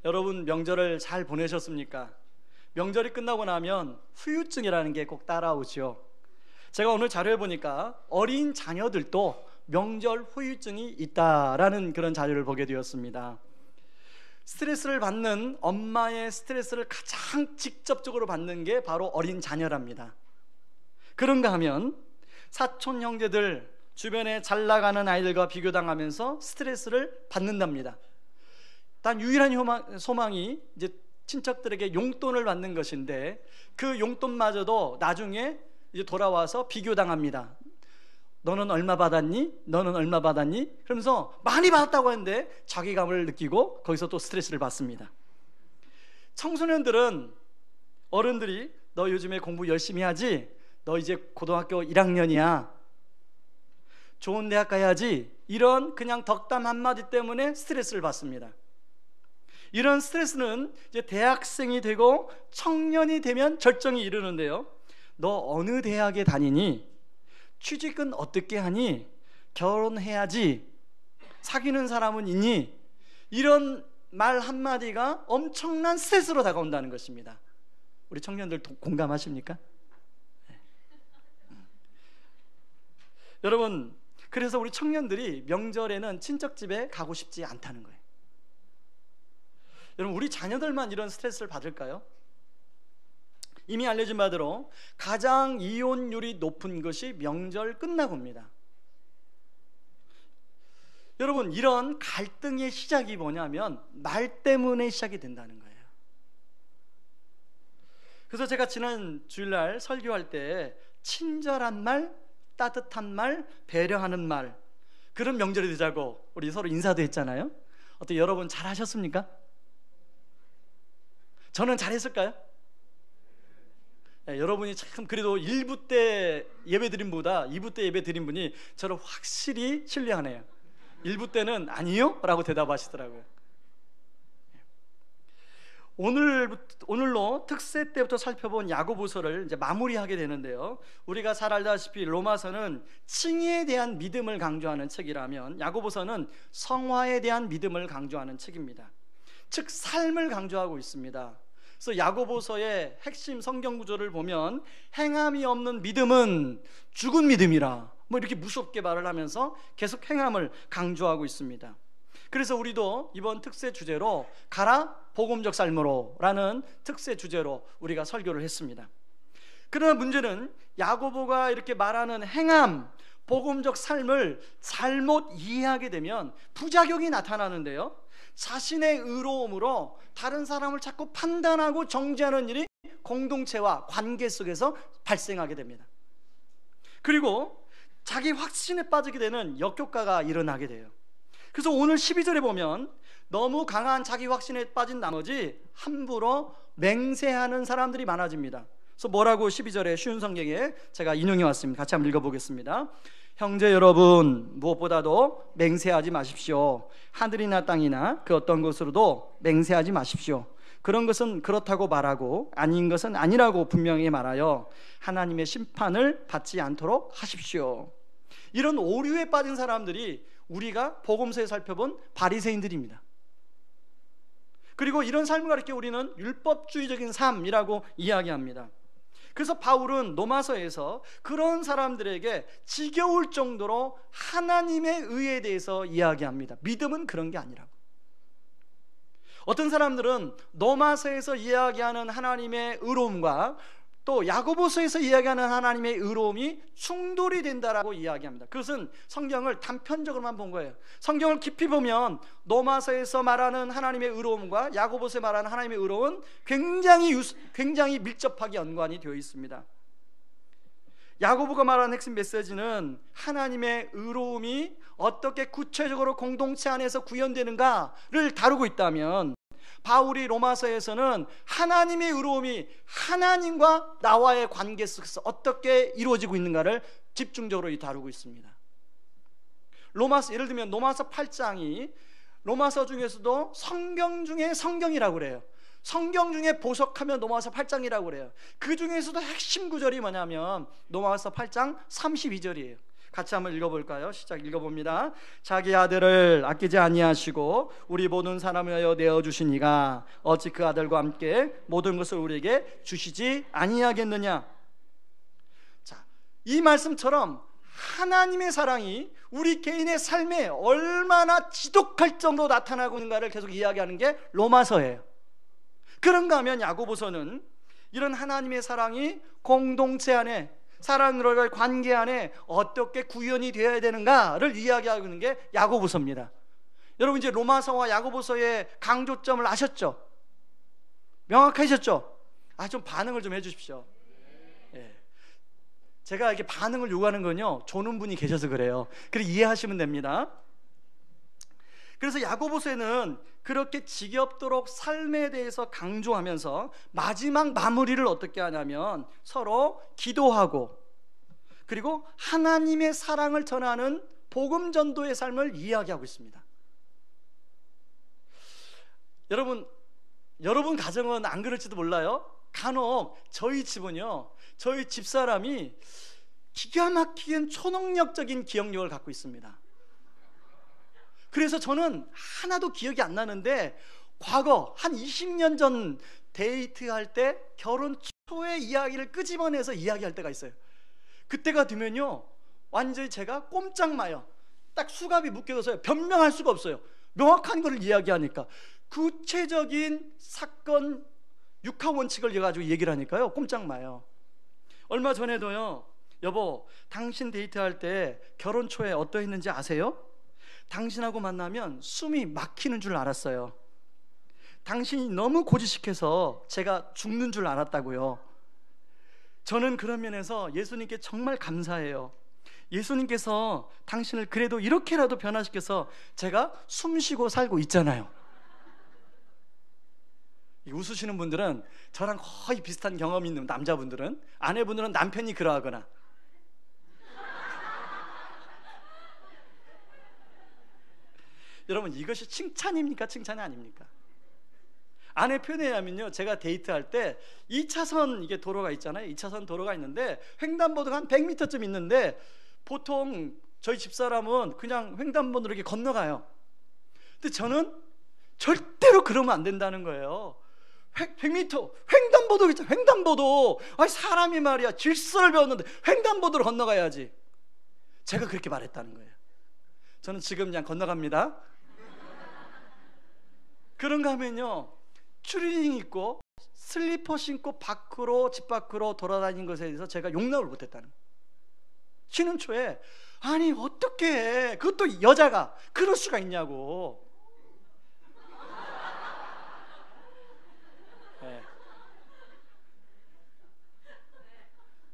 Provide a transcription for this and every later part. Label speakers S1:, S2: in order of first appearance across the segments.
S1: 여러분 명절을 잘 보내셨습니까? 명절이 끝나고 나면 후유증이라는 게 꼭 따라오죠. 제가 오늘 자료에 보니까 어린 자녀들도 명절 후유증이 있다라는 그런 자료를 보게 되었습니다. 스트레스를 받는 엄마의 스트레스를 가장 직접적으로 받는 게 바로 어린 자녀랍니다. 그런가 하면 사촌 형제들 주변에 잘 나가는 아이들과 비교당하면서 스트레스를 받는답니다. 단 유일한 소망이 이제 친척들에게 용돈을 받는 것인데 그 용돈마저도 나중에 이제 돌아와서 비교당합니다. 너는 얼마 받았니? 너는 얼마 받았니? 그러면서 많이 받았다고 하는데 자괴감을 느끼고 거기서 또 스트레스를 받습니다. 청소년들은 어른들이 너 요즘에 공부 열심히 하지? 너 이제 고등학교 1학년이야. 좋은 대학 가야지. 이런 그냥 덕담 한마디 때문에 스트레스를 받습니다. 이런 스트레스는 이제 대학생이 되고 청년이 되면 절정이 이르는데요. 너 어느 대학에 다니니? 취직은 어떻게 하니? 결혼해야지. 사귀는 사람은 있니? 이런 말 한마디가 엄청난 스트레스로 다가온다는 것입니다. 우리 청년들 공감하십니까? 네. 여러분, 그래서 우리 청년들이 명절에는 친척집에 가고 싶지 않다는 거예요. 여러분, 우리 자녀들만 이런 스트레스를 받을까요? 이미 알려진 바대로 가장 이혼율이 높은 것이 명절 끝나고입니다. 여러분, 이런 갈등의 시작이 뭐냐면 말 때문에 시작이 된다는 거예요. 그래서 제가 지난 주일날 설교할 때 친절한 말, 따뜻한 말, 배려하는 말, 그런 명절이 되자고 우리 서로 인사도 했잖아요. 어떻게 여러분 잘하셨습니까? 저는 잘했을까요? 네, 여러분이 참 그래도 1부 때 예배 드린 분보다 2부 때 예배 드린 분이 저를 확실히 신뢰하네요. 1부 때는 아니요? 라고 대답하시더라고요. 오늘로 특세 때부터 살펴본 야고보서를 이제 마무리하게 되는데요. 우리가 잘 알다시피 로마서는 칭의에 대한 믿음을 강조하는 책이라면 야고보서는 성화에 대한 믿음을 강조하는 책입니다. 즉 삶을 강조하고 있습니다. 그래서 야고보서의 핵심 성경 구조를 보면 행함이 없는 믿음은 죽은 믿음이라 뭐 이렇게 무섭게 말을 하면서 계속 행함을 강조하고 있습니다. 그래서 우리도 이번 특세 주제로 가라 복음적 삶으로 라는 특세 주제로 우리가 설교를 했습니다. 그러나 문제는 야고보가 이렇게 말하는 행함, 복음적 삶을 잘못 이해하게 되면 부작용이 나타나는데요. 자신의 의로움으로 다른 사람을 자꾸 판단하고 정죄하는 일이 공동체와 관계 속에서 발생하게 됩니다. 그리고 자기 확신에 빠지게 되는 역효과가 일어나게 돼요. 그래서 오늘 12절에 보면 너무 강한 자기 확신에 빠진 나머지 함부로 맹세하는 사람들이 많아집니다. 그래서 뭐라고 12절에 쉬운 성경에 제가 인용해 왔습니다. 같이 한번 읽어보겠습니다. 형제 여러분, 무엇보다도 맹세하지 마십시오. 하늘이나 땅이나 그 어떤 것으로도 맹세하지 마십시오. 그런 것은 그렇다고 말하고 아닌 것은 아니라고 분명히 말하여 하나님의 심판을 받지 않도록 하십시오. 이런 오류에 빠진 사람들이 우리가 복음서에 살펴본 바리새인들입니다. 그리고 이런 삶을 가리켜 우리는 율법주의적인 삶이라고 이야기합니다. 그래서 바울은 로마서에서 그런 사람들에게 지겨울 정도로 하나님의 의에 대해서 이야기합니다. 믿음은 그런 게 아니라고. 어떤 사람들은 로마서에서 이야기하는 하나님의 의로움과 또 야고보서에서 이야기하는 하나님의 의로움이 충돌이 된다라고 이야기합니다. 그것은 성경을 단편적으로만 본 거예요. 성경을 깊이 보면 로마서에서 말하는 하나님의 의로움과 야고보서에 말하는 하나님의 의로움은 굉장히 밀접하게 연관이 되어 있습니다. 야고보가 말하는 핵심 메시지는 하나님의 의로움이 어떻게 구체적으로 공동체 안에서 구현되는가를 다루고 있다면, 바울이 로마서에서는 하나님의 의로움이 하나님과 나와의 관계 속에서 어떻게 이루어지고 있는가를 집중적으로 다루고 있습니다. 예를 들면 로마서 8장이 로마서 중에서도 성경 중에 성경이라고 그래요. 성경 중에 보석하면 로마서 8장이라고 그래요. 그 중에서도 핵심 구절이 뭐냐면 로마서 8장 32절이에요. 같이 한번 읽어볼까요? 시작 읽어봅니다. 자기 아들을 아끼지 아니하시고 우리 모든 사람을 위하여 내어주신 이가 어찌 그 아들과 함께 모든 것을 우리에게 주시지 아니하겠느냐. 자, 이 말씀처럼 하나님의 사랑이 우리 개인의 삶에 얼마나 지독할 정도로 나타나고 있는가를 계속 이야기하는 게 로마서예요. 그런가 하면 야고보서는 이런 하나님의 사랑이 공동체 안에, 사람들과의 관계 안에 어떻게 구현이 되어야 되는가를 이야기하고 있는 게 야고보서입니다. 여러분 이제 로마서와 야고보서의 강조점을 아셨죠? 명확하셨죠? 좀 반응을 좀 해주십시오. 예. 제가 이렇게 반응을 요구하는 건요, 조는 분이 계셔서 그래요. 그래 이해하시면 됩니다. 그래서 야고보서에는 그렇게 지겹도록 삶에 대해서 강조하면서 마지막 마무리를 어떻게 하냐면 서로 기도하고 그리고 하나님의 사랑을 전하는 복음 전도의 삶을 이야기하고 있습니다. 여러분 가정은 안 그럴지도 몰라요. 간혹 저희 집은요, 저희 집사람이 기가 막히게 초능력적인 기억력을 갖고 있습니다. 그래서 저는 하나도 기억이 안 나는데 과거 한 20년 전 데이트할 때 결혼 초의 이야기를 끄집어내서 이야기할 때가 있어요. 그때가 되면요 완전히 제가 꼼짝 마요. 딱 수갑이 묶여져서 변명할 수가 없어요. 명확한 것을 이야기하니까. 구체적인 사건 육하 원칙을 가지고 얘기를 하니까요 꼼짝 마요. 얼마 전에도요, 여보 당신 데이트할 때 결혼 초에 어떠했는지 아세요? 당신하고 만나면 숨이 막히는 줄 알았어요. 당신이 너무 고지식해서 제가 죽는 줄 알았다고요. 저는 그런 면에서 예수님께 정말 감사해요. 예수님께서 당신을 그래도 이렇게라도 변화시켜서 제가 숨쉬고 살고 있잖아요. 웃으시는 분들은 저랑 거의 비슷한 경험이 있는 남자분들은, 아내분들은 남편이 그러하거나. 여러분 이것이 칭찬입니까? 칭찬이 아닙니까? 아내 표현에 의하면요, 제가 데이트할 때 2차선 이게 도로가 있잖아요. 2차선 도로가 있는데 횡단보도가 한 100m쯤 있는데 보통 저희 집사람은 그냥 횡단보도로 이렇게 건너가요. 근데 저는 절대로 그러면 안 된다는 거예요. 100m 횡단보도 있잖아. 횡단보도. 사람이 말이야 질서를 배웠는데 횡단보도로 건너가야지. 제가 그렇게 말했다는 거예요. 저는 지금 그냥 건너갑니다. 그런가 하면요, 추리닝 입고 슬리퍼 신고 집 밖으로 돌아다닌 것에 대해서 제가 용납을 못했다는 거예요. 쉬는 초에 아니 어떻게 그것도 여자가 그럴 수가 있냐고. 네.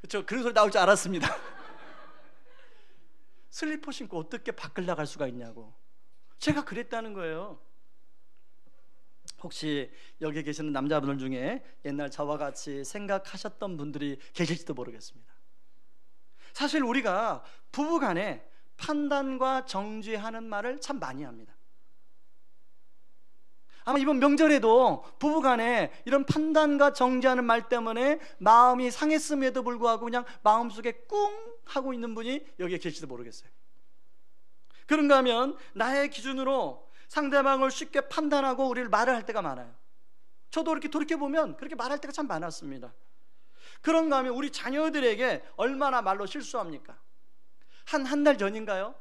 S1: 그렇죠. 그런 소리 나올 줄 알았습니다. 슬리퍼 신고 어떻게 밖을 나갈 수가 있냐고. 제가 그랬다는 거예요. 혹시 여기 계시는 남자분들 중에 옛날 저와 같이 생각하셨던 분들이 계실지도 모르겠습니다. 사실 우리가 부부간에 판단과 정죄하는 말을 참 많이 합니다. 아마 이번 명절에도 부부간에 이런 판단과 정죄하는 말 때문에 마음이 상했음에도 불구하고 그냥 마음속에 꿍 하고 있는 분이 여기에 계실지도 모르겠어요. 그런가 하면 나의 기준으로 상대방을 쉽게 판단하고 우리를 말을 할 때가 많아요. 저도 이렇게 돌이켜보면 그렇게 말할 때가 참 많았습니다. 그런가 하면 우리 자녀들에게 얼마나 말로 실수합니까? 한 달 전인가요?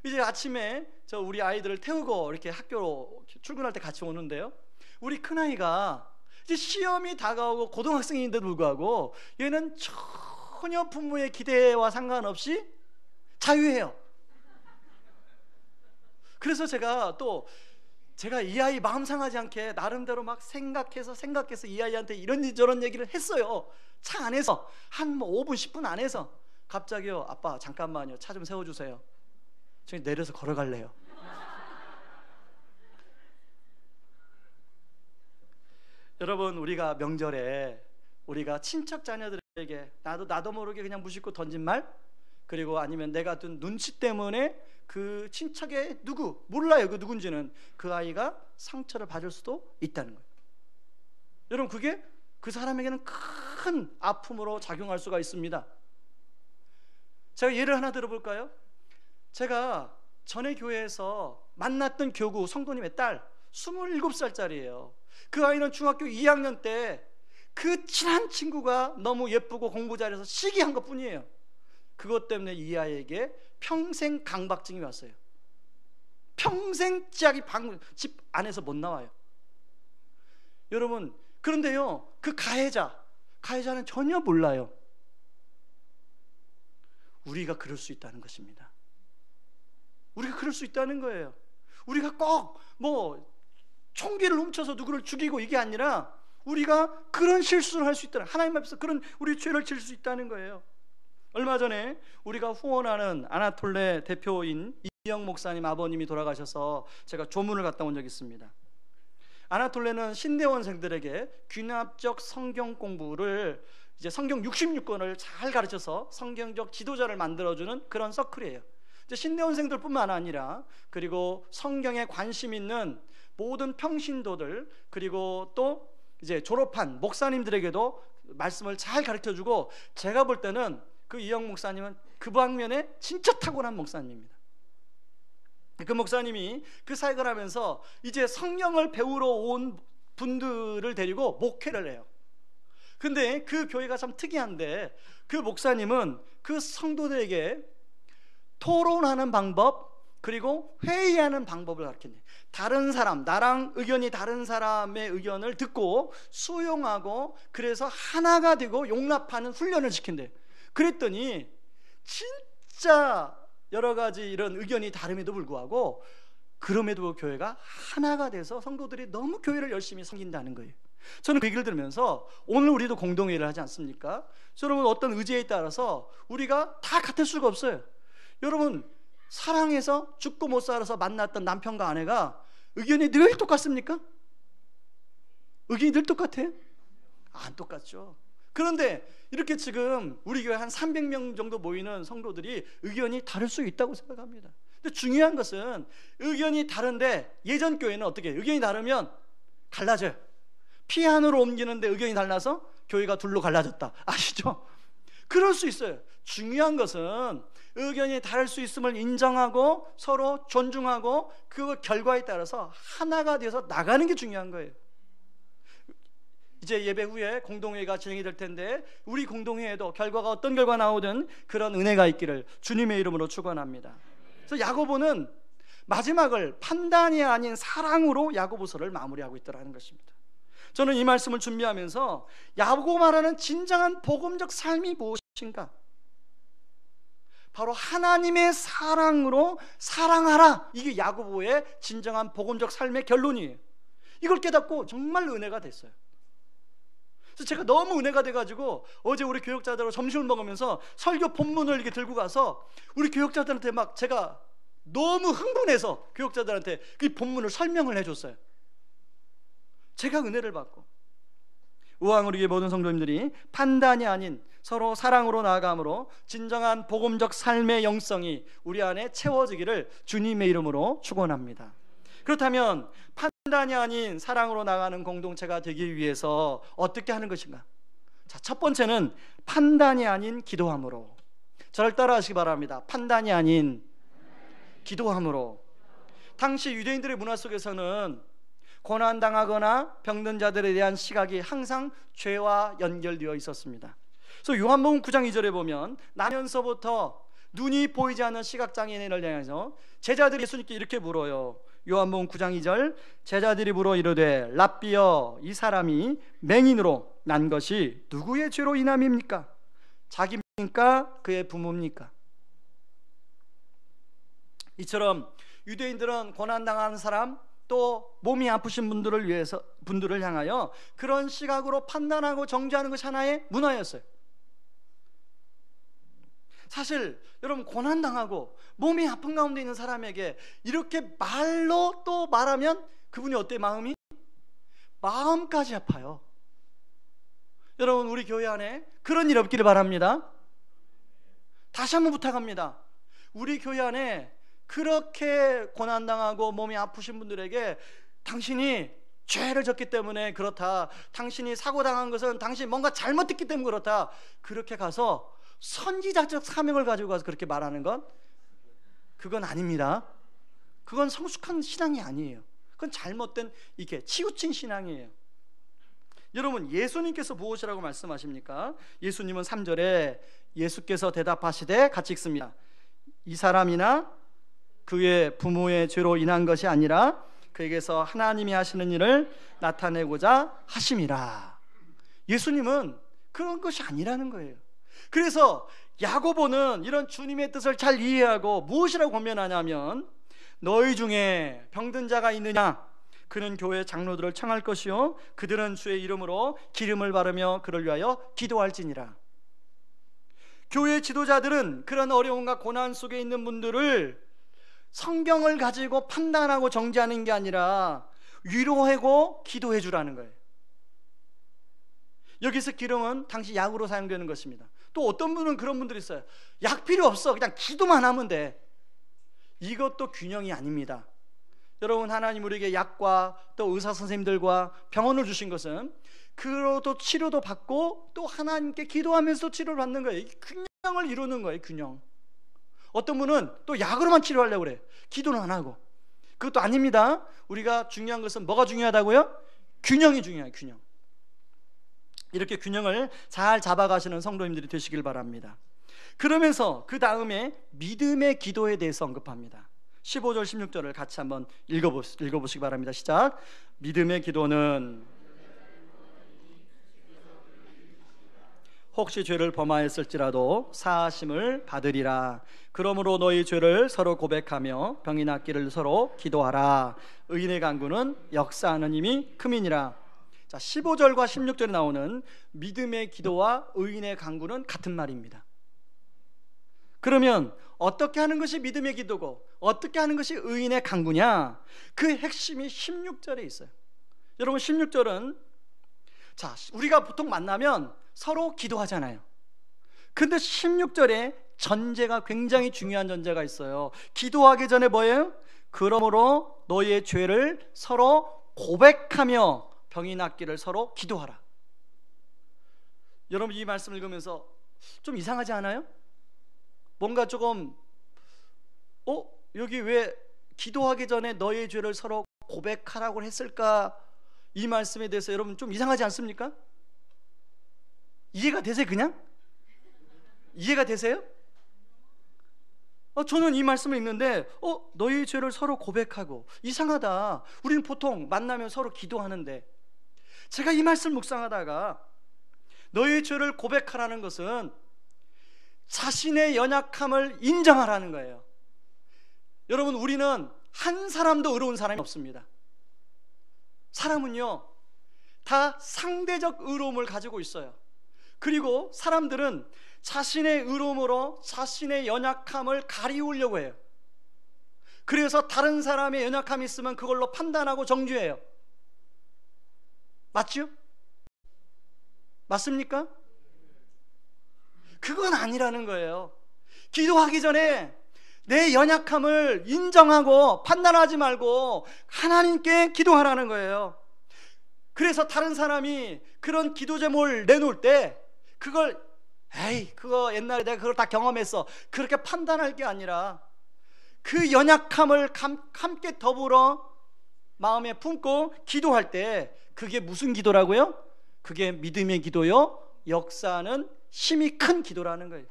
S1: 이제 아침에 우리 아이들을 태우고 이렇게 학교로 출근할 때 같이 오는데요, 우리 큰아이가 이제 시험이 다가오고 고등학생인데도 불구하고 얘는 전혀 부모의 기대와 상관없이 자유해요. 그래서 제가 이 아이 마음 상하지 않게 나름대로 막 생각해서 이 아이한테 이런저런 얘기를 했어요. 차 안에서 한 5분 10분 안에서 갑자기요, 아빠 잠깐만요, 차 좀 세워주세요. 저 내려서 걸어갈래요. 여러분 우리가 명절에 우리가 친척 자녀들에게 나도 모르게 그냥 무심코 던진 말, 그리고 아니면 내가 둔 눈치 때문에 그 친척의 몰라요 그 누군지는, 그 아이가 상처를 받을 수도 있다는 거예요. 여러분 그게 그 사람에게는 큰 아픔으로 작용할 수가 있습니다. 제가 예를 하나 들어볼까요? 제가 전에 교회에서 만났던 교구 성도님의 딸 27살짜리예요. 그 아이는 중학교 2학년 때 그 친한 친구가 너무 예쁘고 공부 잘해서 시기한 것 뿐이에요. 그것 때문에 이 아이에게 평생 강박증이 왔어요. 평생 집 안에서 못 나와요. 여러분, 그런데요, 그 가해자는 전혀 몰라요. 우리가 그럴 수 있다는 것입니다. 우리가 그럴 수 있다는 거예요. 우리가 꼭 총기를 훔쳐서 누구를 죽이고 이게 아니라 우리가 그런 실수를 할 수 있다는, 하나님 앞에서 그런 우리 죄를 질 수 있다는 거예요. 얼마 전에 우리가 후원하는 아나톨레 대표인 이영 목사님 아버님이 돌아가셔서 제가 조문을 갔다 온 적이 있습니다. 아나톨레는 신대원생들에게 귀납적 성경 공부를, 이제 성경 66권을 잘 가르쳐서 성경적 지도자를 만들어주는 그런 서클이에요. 이제 신대원생들뿐만 아니라 그리고 성경에 관심 있는 모든 평신도들, 그리고 또 이제 졸업한 목사님들에게도 말씀을 잘 가르쳐주고, 제가 볼 때는 그 이영 목사님은 그 방면에 진짜 탁월한 목사님입니다. 그 목사님이 그 사역을 하면서 이제 성경을 배우러 온 분들을 데리고 목회를 해요. 근데 그 교회가 참 특이한데, 그 목사님은 그 성도들에게 토론하는 방법, 그리고 회의하는 방법을 가르친대요. 다른 사람, 나랑 의견이 다른 사람의 의견을 듣고 수용하고, 그래서 하나가 되고 용납하는 훈련을 시킨대요. 그랬더니 진짜 여러 가지 이런 의견이 다름에도 불구하고, 그럼에도 교회가 하나가 돼서 성도들이 너무 교회를 열심히 섬긴다는 거예요. 저는 그 얘기를 들으면서, 오늘 우리도 공동회의를 하지 않습니까? 여러분, 어떤 의지에 따라서 우리가 다 같을 수가 없어요. 여러분, 사랑해서 죽고 못 살아서 만났던 남편과 아내가 의견이 늘 똑같습니까? 의견이 늘 똑같아요? 안 똑같죠. 그런데 이렇게 지금 우리 교회 한 300명 정도 모이는 성도들이 의견이 다를 수 있다고 생각합니다. 근데 중요한 것은 의견이 다른데, 예전 교회는 어떻게 해요? 의견이 다르면 갈라져요. 피아노로 옮기는데 의견이 달라서 교회가 둘로 갈라졌다, 아시죠? 그럴 수 있어요. 중요한 것은 의견이 다를 수 있음을 인정하고 서로 존중하고 그 결과에 따라서 하나가 되어서 나가는 게 중요한 거예요. 이제 예배 후에 공동회의가 진행이 될 텐데, 우리 공동회의에도 결과가 어떤 결과 나오든 그런 은혜가 있기를 주님의 이름으로 축원합니다. 그래서 야고보는 마지막을 판단이 아닌 사랑으로 야고보서를 마무리하고 있더라는 것입니다. 저는 이 말씀을 준비하면서 야고보 말하는 진정한 복음적 삶이 무엇인가? 바로 하나님의 사랑으로 사랑하라. 이게 야고보의 진정한 복음적 삶의 결론이에요. 이걸 깨닫고 정말 은혜가 됐어요. 그래서 제가 너무 은혜가 돼가지고 어제 우리 교역자들하고 점심을 먹으면서 설교 본문을 이렇게 들고 가서 우리 교역자들한테 막 제가 너무 흥분해서 교역자들한테 그 본문을 설명을 해줬어요. 제가 은혜를 받고, 우왕 우리 모든 성도님들이 판단이 아닌 서로 사랑으로 나아감으로 진정한 복음적 삶의 영성이 우리 안에 채워지기를 주님의 이름으로 축원합니다. 그렇다면 판단이 아닌 사랑으로 나가는 공동체가 되기 위해서 어떻게 하는 것인가? 자, 첫 번째는 판단이 아닌 기도함으로. 저를 따라하시기 바랍니다. 판단이 아닌 기도함으로. 당시 유대인들의 문화 속에서는 고난당하거나 병든 자들에 대한 시각이 항상 죄와 연결되어 있었습니다. 그래서 요한복음 9장 2절에 보면, 나면서부터 눈이 보이지 않는 시각장애인을 향해서 제자들이 예수님께 이렇게 물어요. 요한복음 9장 2절, 제자들이 물어 이르되 랍비여, 이 사람이 맹인으로 난 것이 누구의 죄로 인함입니까? 자기입니까? 그의 부모입니까? 이처럼 유대인들은 고난당하는 사람, 또 몸이 아프신 분들을 향하여 그런 시각으로 판단하고 정죄하는 것이 하나의 문화였어요. 사실 여러분, 고난당하고 몸이 아픈 가운데 있는 사람에게 이렇게 말로 또 말하면 그분이 어때? 마음까지 아파요. 여러분, 우리 교회 안에 그런 일 없기를 바랍니다. 다시 한번 부탁합니다. 우리 교회 안에 그렇게 고난당하고 몸이 아프신 분들에게 당신이 죄를 졌기 때문에 그렇다, 당신이 사고당한 것은 당신이 뭔가 잘못했기 때문에 그렇다, 그렇게 가서 선지자적 사명을 가지고 가서 그렇게 말하는 건 그건 아닙니다. 그건 성숙한 신앙이 아니에요. 그건 잘못된 이게 치우친 신앙이에요. 여러분, 예수님께서 무엇이라고 말씀하십니까? 예수님은 3절에 예수께서 대답하시되, 같이 읽습니다. 이 사람이나 그의 부모의 죄로 인한 것이 아니라 그에게서 하나님이 하시는 일을 나타내고자 하심이라. 예수님은 그런 것이 아니라는 거예요. 그래서 야고보는 이런 주님의 뜻을 잘 이해하고 무엇이라고 권면하냐면, 너희 중에 병든 자가 있느냐? 그는 교회 장로들을 청할 것이요 그들은 주의 이름으로 기름을 바르며 그를 위하여 기도할지니라. 교회 지도자들은 그런 어려움과 고난 속에 있는 분들을 성경을 가지고 판단하고 정죄하는 게 아니라 위로하고 기도해 주라는 거예요. 여기서 기름은 당시 약으로 사용되는 것입니다. 또 어떤 분은 그런 분들이 있어요. 약 필요 없어, 그냥 기도만 하면 돼. 이것도 균형이 아닙니다. 여러분, 하나님 우리에게 약과 또 의사 선생님들과 병원을 주신 것은 그로도 치료도 받고 또 하나님께 기도하면서 치료를 받는 거예요. 균형을 이루는 거예요. 균형. 어떤 분은 또 약으로만 치료하려고 그래. 기도는 안 하고. 그것도 아닙니다. 우리가 중요한 것은 뭐가 중요하다고요? 균형이 중요해요. 균형. 이렇게 균형을 잘 잡아가시는 성도님들이 되시길 바랍니다. 그러면서 그 다음에 믿음의 기도에 대해서 언급합니다. 15절 16절을 같이 한번 읽어보시기 바랍니다. 시작. 믿음의 기도는 혹시 죄를 범하였을지라도 사하심을 받으리라. 그러므로 너희 죄를 서로 고백하며 병이 낫기를 서로 기도하라. 의인의 간구는 역사하는 힘이 큼이니라. 자, 15절과 16절에 나오는 믿음의 기도와 의인의 간구는 같은 말입니다. 그러면 어떻게 하는 것이 믿음의 기도고 어떻게 하는 것이 의인의 간구냐? 그 핵심이 16절에 있어요. 여러분, 16절은 자, 우리가 보통 만나면 서로 기도하잖아요. 근데 16절에 전제가 굉장히 중요한 전제가 있어요. 기도하기 전에 뭐예요? 그러므로 너희의 죄를 서로 고백하며 병이 낫기를 서로 기도하라. 여러분, 이 말씀을 읽으면서 좀 이상하지 않아요? 뭔가 조금 여기 왜 기도하기 전에 너희의 죄를 서로 고백하라고 했을까? 이 말씀에 대해서 여러분 좀 이상하지 않습니까? 이해가 되세요? 그냥? 이해가 되세요? 저는 이 말씀을 읽는데 너희의 죄를 서로 고백하고, 이상하다. 우리는 보통 만나면 서로 기도하는데, 제가 이 말씀 묵상하다가 너희의 죄를 고백하라는 것은 자신의 연약함을 인정하라는 거예요. 여러분, 우리는 한 사람도 의로운 사람이 없습니다. 사람은요 다 상대적 의로움을 가지고 있어요. 그리고 사람들은 자신의 의로움으로 자신의 연약함을 가리우려고 해요. 그래서 다른 사람의 연약함이 있으면 그걸로 판단하고 정죄해요. 맞죠? 맞습니까? 그건 아니라는 거예요. 기도하기 전에 내 연약함을 인정하고 판단하지 말고 하나님께 기도하라는 거예요. 그래서 다른 사람이 그런 기도 제목을 내놓을 때 그걸 그거 옛날에 내가 그걸 다 경험했어, 그렇게 판단할 게 아니라 그 연약함을 함께 더불어 마음에 품고 기도할 때 그게 무슨 기도라고요? 그게 믿음의 기도요, 역사하는 힘이 큰 기도라는 거예요.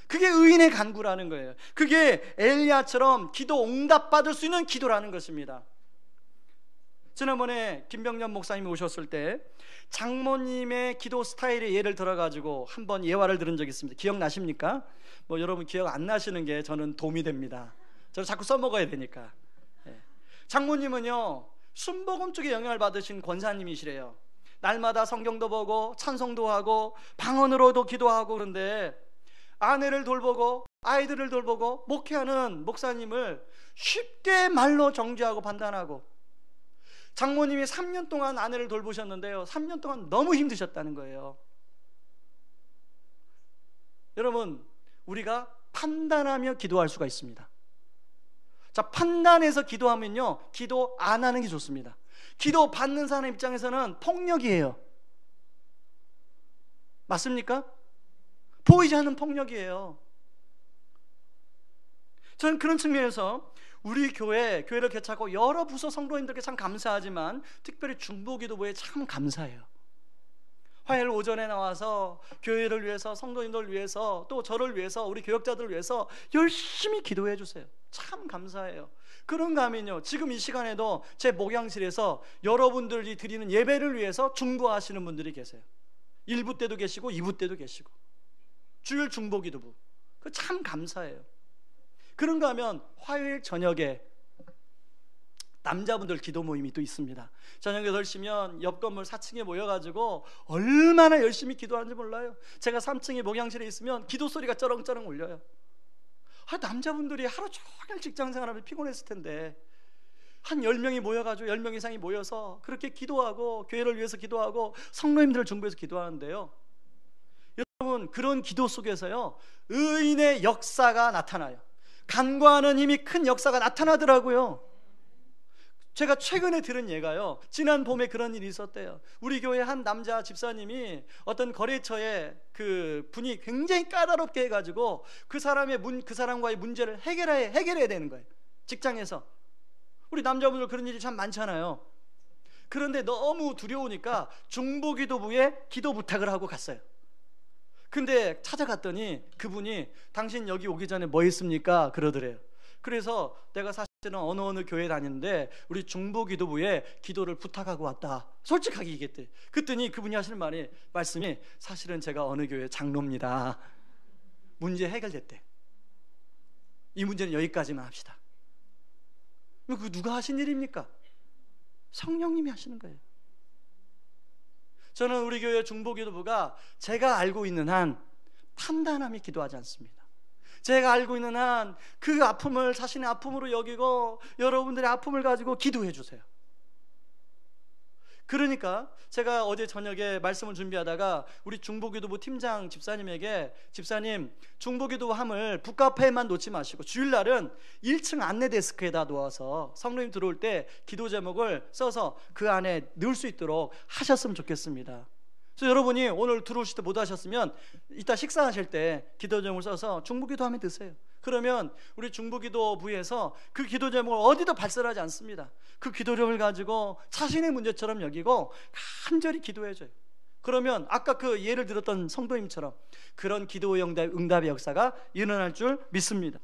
S1: 그게 의인의 간구라는 거예요. 그게 엘리야처럼 기도 응답받을 수 있는 기도라는 것입니다. 지난번에 김병년 목사님이 오셨을 때 장모님의 기도 스타일의 예를 들어가지고 한번 예화를 들은 적이 있습니다. 기억나십니까? 여러분 기억 안 나시는 게 저는 도움이 됩니다. 저는 자꾸 써먹어야 되니까. 장모님은요 순복음 쪽에 영향을 받으신 권사님이시래요. 날마다 성경도 보고 찬송도 하고 방언으로도 기도하고, 그런데 아내를 돌보고 아이들을 돌보고 목회하는 목사님을 쉽게 말로 정죄하고 판단하고, 장모님이 3년 동안 아내를 돌보셨는데요 3년 동안 너무 힘드셨다는 거예요. 여러분, 우리가 판단하며 기도할 수가 있습니다. 자, 판단해서 기도하면요 기도 안 하는 게 좋습니다. 기도 받는 사람 입장에서는 폭력이에요. 맞습니까? 보이지 않는 폭력이에요. 저는 그런 측면에서 우리 교회를 개척하고 여러 부서 성도님들께 참 감사하지만 특별히 중보기도부에 참 감사해요. 화요일 오전에 나와서 교회를 위해서, 성도님들을 위해서, 또 저를 위해서, 우리 교역자들을 위해서 열심히 기도해 주세요. 참 감사해요. 그런가 하면요, 지금 이 시간에도 제 목양실에서 여러분들이 드리는 예배를 위해서 중보하시는 분들이 계세요. 1부 때도 계시고 2부 때도 계시고, 주일 중보기도부, 그 참 감사해요. 그런가 하면 화요일 저녁에 남자분들 기도 모임이 또 있습니다. 저녁 8시면 옆 건물 4층에 모여가지고 얼마나 열심히 기도하는지 몰라요. 제가 3층에 목양실에 있으면 기도 소리가 쩌렁쩌렁 울려요. 남자분들이 하루 종일 직장생활하면 피곤했을 텐데 한 10명이 모여가지고 10명 이상이 모여서 그렇게 기도하고 교회를 위해서 기도하고 성도님들을 중보해서 기도하는데요, 여러분, 그런 기도 속에서요 의인의 역사가 나타나요. 간과하는 힘이 큰 역사가 나타나더라고요. 제가 최근에 들은 예가요, 지난 봄에 그런 일이 있었대요. 우리 교회 한 남자 집사님이 어떤 거래처에 그 분이 굉장히 까다롭게 해가지고 그 사람과의 문제를 해결해야 되는 거예요, 직장에서. 우리 남자분들 그런 일이 참 많잖아요. 그런데 너무 두려우니까 중보기도부에 기도 부탁을 하고 갔어요. 근데 찾아갔더니 그분이 당신 여기 오기 전에 뭐 했습니까? 그러더래요. 그래서 내가 사실은 어느 교회 다니는데 우리 중보기도부에 기도를 부탁하고 왔다, 솔직하게 얘기했대. 그랬더니 그분이 하시는 말씀이 사실은 제가 어느 교회 장로입니다. 문제 해결됐대. 이 문제는 여기까지만 합시다. 그 누가 하신 일입니까? 성령님이 하시는 거예요. 저는 우리 교회 중보기도부가 제가 알고 있는 한 판단함이 기도하지 않습니다. 제가 알고 있는 한 그 아픔을 자신의 아픔으로 여기고 여러분들의 아픔을 가지고 기도해 주세요. 그러니까 제가 어제 저녁에 말씀을 준비하다가 우리 중보기도부 팀장 집사님에게, 집사님, 중보기도함을 북카페에만 놓지 마시고 주일날은 1층 안내 데스크에다 놓아서 성도님 들어올 때 기도 제목을 써서 그 안에 넣을 수 있도록 하셨으면 좋겠습니다. 그래서 여러분이 오늘 들어오실 때 못 하셨으면 이따 식사하실 때 기도 제목을 써서 중보기도함에 드세요. 그러면 우리 중보기도부에서 그 기도 제목을 어디도 발설하지 않습니다. 그 기도 제목을 가지고 자신의 문제처럼 여기고 간절히 기도해줘요. 그러면 아까 그 예를 들었던 성도님처럼 그런 기도 응답의 역사가 일어날 줄 믿습니다.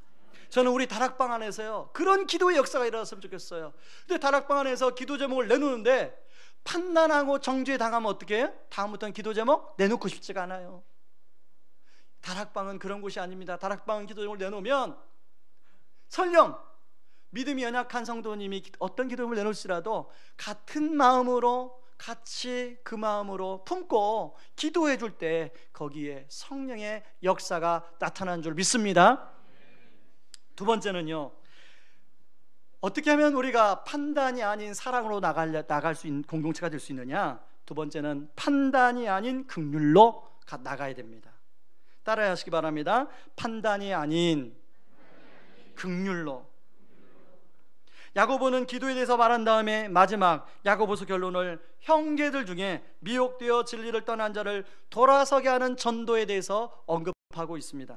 S1: 저는 우리 다락방 안에서요 그런 기도의 역사가 일어났으면 좋겠어요. 근데 다락방 안에서 기도 제목을 내놓는데 판단하고 정죄 당하면 어떻게 해요? 다음부터는 기도 제목 내놓고 싶지가 않아요. 다락방은 그런 곳이 아닙니다. 다락방은 기도 제목을 내놓으면 설령 믿음이 연약한 성도님이 어떤 기도 제목을 내놓을지라도 같은 마음으로 같이 그 마음으로 품고 기도해 줄 때 거기에 성령의 역사가 나타나는 줄 믿습니다. 두 번째는요, 어떻게 하면 우리가 판단이 아닌 사랑으로 나갈 수 있는 공동체가 될 수 있느냐? 두 번째는 판단이 아닌 긍휼로 나가야 됩니다. 따라야 하시기 바랍니다. 판단이 아닌 긍휼로. 야고보는 기도에 대해서 말한 다음에 마지막 야고보서 결론을 형제들 중에 미혹되어 진리를 떠난 자를 돌아서게 하는 전도에 대해서 언급하고 있습니다.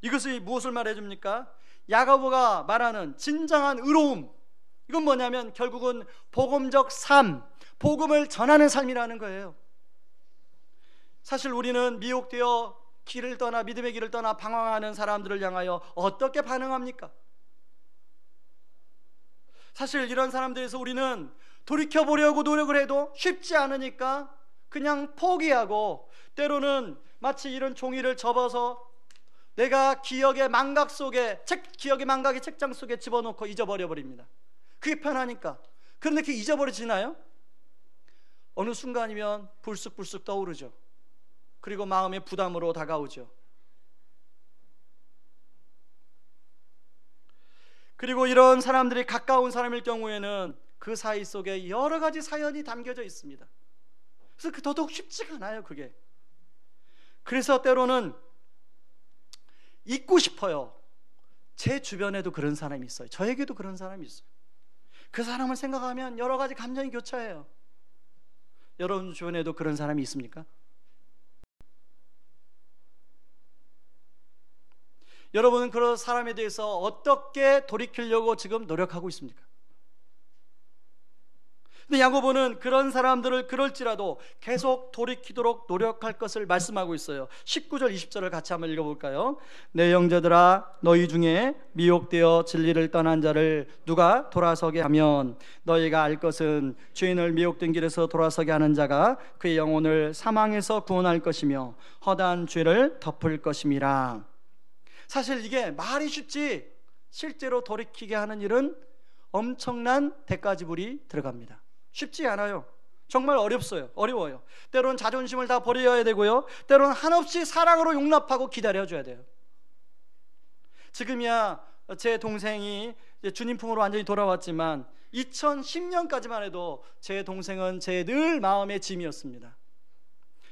S1: 이것이 무엇을 말해줍니까? 야고보가 말하는 진정한 의로움, 이건 뭐냐면 결국은 복음적 삶, 복음을 전하는 삶이라는 거예요. 사실 우리는 미혹되어 길을 떠나 믿음의 길을 떠나 방황하는 사람들을 향하여 어떻게 반응합니까? 사실 이런 사람들에서 우리는 돌이켜보려고 노력을 해도 쉽지 않으니까 그냥 포기하고, 때로는 마치 이런 종이를 접어서 내가 기억의 망각 속에 기억의 망각의 책장 속에 집어넣고 잊어버려 버립니다. 그게 편하니까. 그런데 그게 잊어버려지나요? 어느 순간이면 불쑥불쑥 떠오르죠. 그리고 마음의 부담으로 다가오죠. 그리고 이런 사람들이 가까운 사람일 경우에는 그 사이 속에 여러 가지 사연이 담겨져 있습니다. 그래서 더더욱 쉽지가 않아요, 그게. 그래서 때로는 잊고 싶어요. 제 주변에도 그런 사람이 있어요. 저에게도 그런 사람이 있어요. 그 사람을 생각하면 여러 가지 감정이 교차해요. 여러분 주변에도 그런 사람이 있습니까? 여러분은 그런 사람에 대해서 어떻게 돌이키려고 지금 노력하고 있습니까? 근데 야고보는 그런 사람들을 그럴지라도 계속 돌이키도록 노력할 것을 말씀하고 있어요. 19절 20절을 같이 한번 읽어볼까요? 내 형제들아, 너희 중에 미혹되어 진리를 떠난 자를 누가 돌아서게 하면 너희가 알 것은 죄인을 미혹된 길에서 돌아서게 하는 자가 그의 영혼을 사망에서 구원할 것이며 허다한 죄를 덮을 것임이라. 사실 이게 말이 쉽지 실제로 돌이키게 하는 일은 엄청난 대가지불이 들어갑니다. 쉽지 않아요. 정말 어려워요. 때로는 자존심을 다 버려야 되고요, 때로는 한없이 사랑으로 용납하고 기다려줘야 돼요. 지금이야 제 동생이 주님 품으로 완전히 돌아왔지만 2010년까지만 해도 제 동생은 제 늘 마음의 짐이었습니다.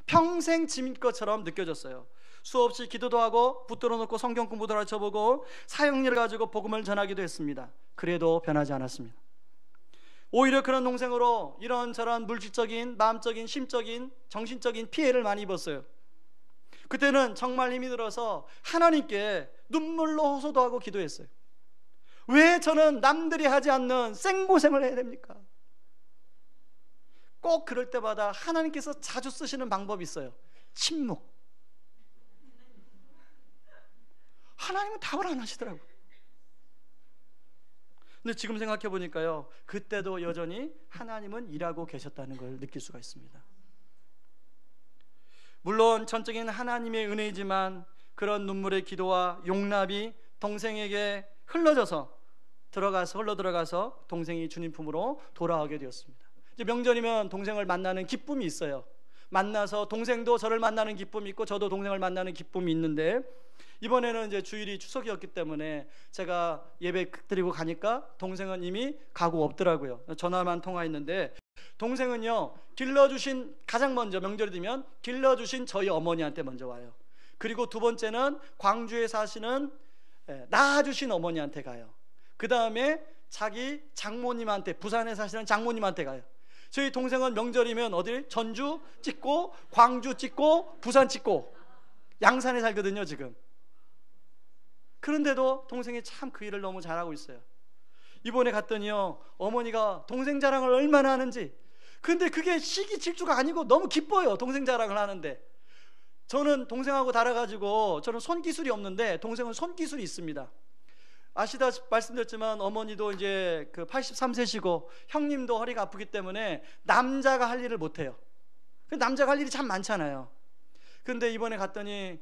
S1: 평생 짐인 것처럼 느껴졌어요. 수없이 기도도 하고 붙들어 놓고 성경 공부도 가르쳐보고 사역일을 가지고 복음을 전하기도 했습니다. 그래도 변하지 않았습니다. 오히려 그런 동생으로 이런저런 물질적인, 마음적인, 심적인, 정신적인 피해를 많이 입었어요. 그때는 정말 힘이 들어서 하나님께 눈물로 호소도 기도했어요. 왜 저는 남들이 하지 않는 생고생을 해야 됩니까? 꼭 그럴 때마다 하나님께서 자주 쓰시는 방법이 있어요. 침묵. 하나님은 답을 안 하시더라고요. 근데 지금 생각해 보니까요, 그때도 여전히 하나님은 일하고 계셨다는 걸 느낄 수가 있습니다. 물론 전적인 하나님의 은혜이지만 그런 눈물의 기도와 용납이 동생에게 흘러 들어가서 동생이 주님 품으로 돌아오게 되었습니다. 이제 명절이면 동생을 만나는 기쁨이 있어요. 만나서 동생도 저를 만나는 기쁨이 있고 저도 동생을 만나는 기쁨이 있는데, 이번에는 이제 주일이 추석이었기 때문에 제가 예배 드리고 가니까 동생은 이미 가고 없더라고요. 전화만 통화했는데, 동생은요, 길러주신, 가장 먼저 명절이 되면 길러주신 저희 어머니한테 먼저 와요. 그리고 두 번째는 광주에 사시는 낳아주신 어머니한테 가요. 그 다음에 자기 장모님한테, 부산에 사시는 장모님한테 가요. 저희 동생은 명절이면 어디 전주 찍고 광주 찍고 부산 찍고 양산에 살거든요 지금. 그런데도 동생이 참 그 일을 너무 잘하고 있어요. 이번에 갔더니요, 어머니가 동생 자랑을 얼마나 하는지. 근데 그게 시기 질투가 아니고 너무 기뻐요. 동생 자랑을 하는데. 저는 동생하고 달라가지고 저는 손기술이 없는데 동생은 손기술이 있습니다. 아시다시피 말씀드렸지만 어머니도 이제 그 83세시고 형님도 허리가 아프기 때문에 남자가 할 일을 못해요. 남자가 할 일이 참 많잖아요. 근데 이번에 갔더니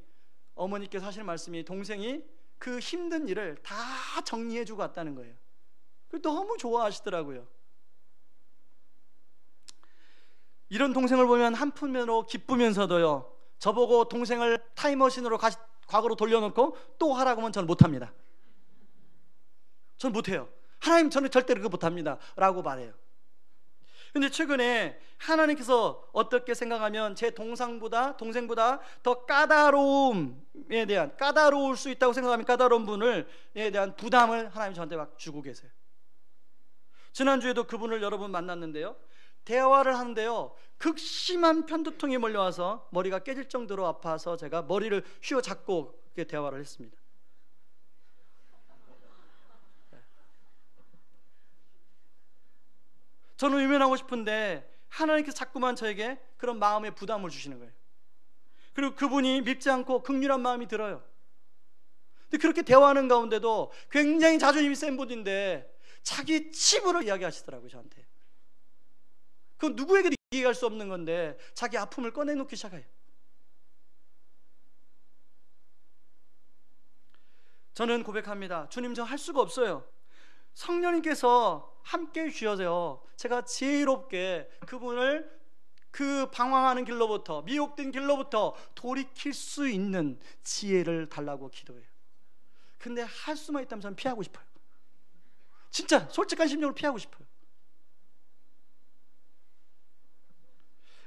S1: 어머니께서 하시는 말씀이 동생이 그 힘든 일을 다 정리해주고 왔다는 거예요. 너무 좋아하시더라고요. 이런 동생을 보면 한편으로 기쁘면서도요, 저보고 동생을 타임머신으로 과거로 돌려놓고 또 하라고 하면 저는 못합니다. 저는 못해요. 하나님, 저는 절대로 그거 못합니다 라고 말해요. 근데 최근에 하나님께서 어떻게 생각하면 제 동생보다 더 까다로움에 대한, 까다로울 수 있다고 생각하면 까다로운 분에 대한 부담을 하나님 저한테 막 주고 계세요. 지난주에도 그분을 여러분 만났는데요, 대화를 하는데요, 극심한 편두통이 몰려와서 머리가 깨질 정도로 아파서 제가 머리를 휘어잡고 대화를 했습니다. 저는 외면하고 싶은데 하나님께서 자꾸만 저에게 그런 마음의 부담을 주시는 거예요. 그리고 그분이 밉지 않고 긍휼한 마음이 들어요. 근데 그렇게 대화하는 가운데도 굉장히 자존심이 센 분인데 자기 치부를 이야기하시더라고요, 저한테. 그건 누구에게도 이해할 수 없는 건데 자기 아픔을 꺼내놓기 시작해요. 저는 고백합니다. 주님, 저 할 수가 없어요. 성령님께서 함께 주셔서 제가 지혜롭게 그분을 그 방황하는 길로부터, 미혹된 길로부터 돌이킬 수 있는 지혜를 달라고 기도해요. 근데 할 수만 있다면 저는 피하고 싶어요. 진짜 솔직한 심정으로 피하고 싶어요.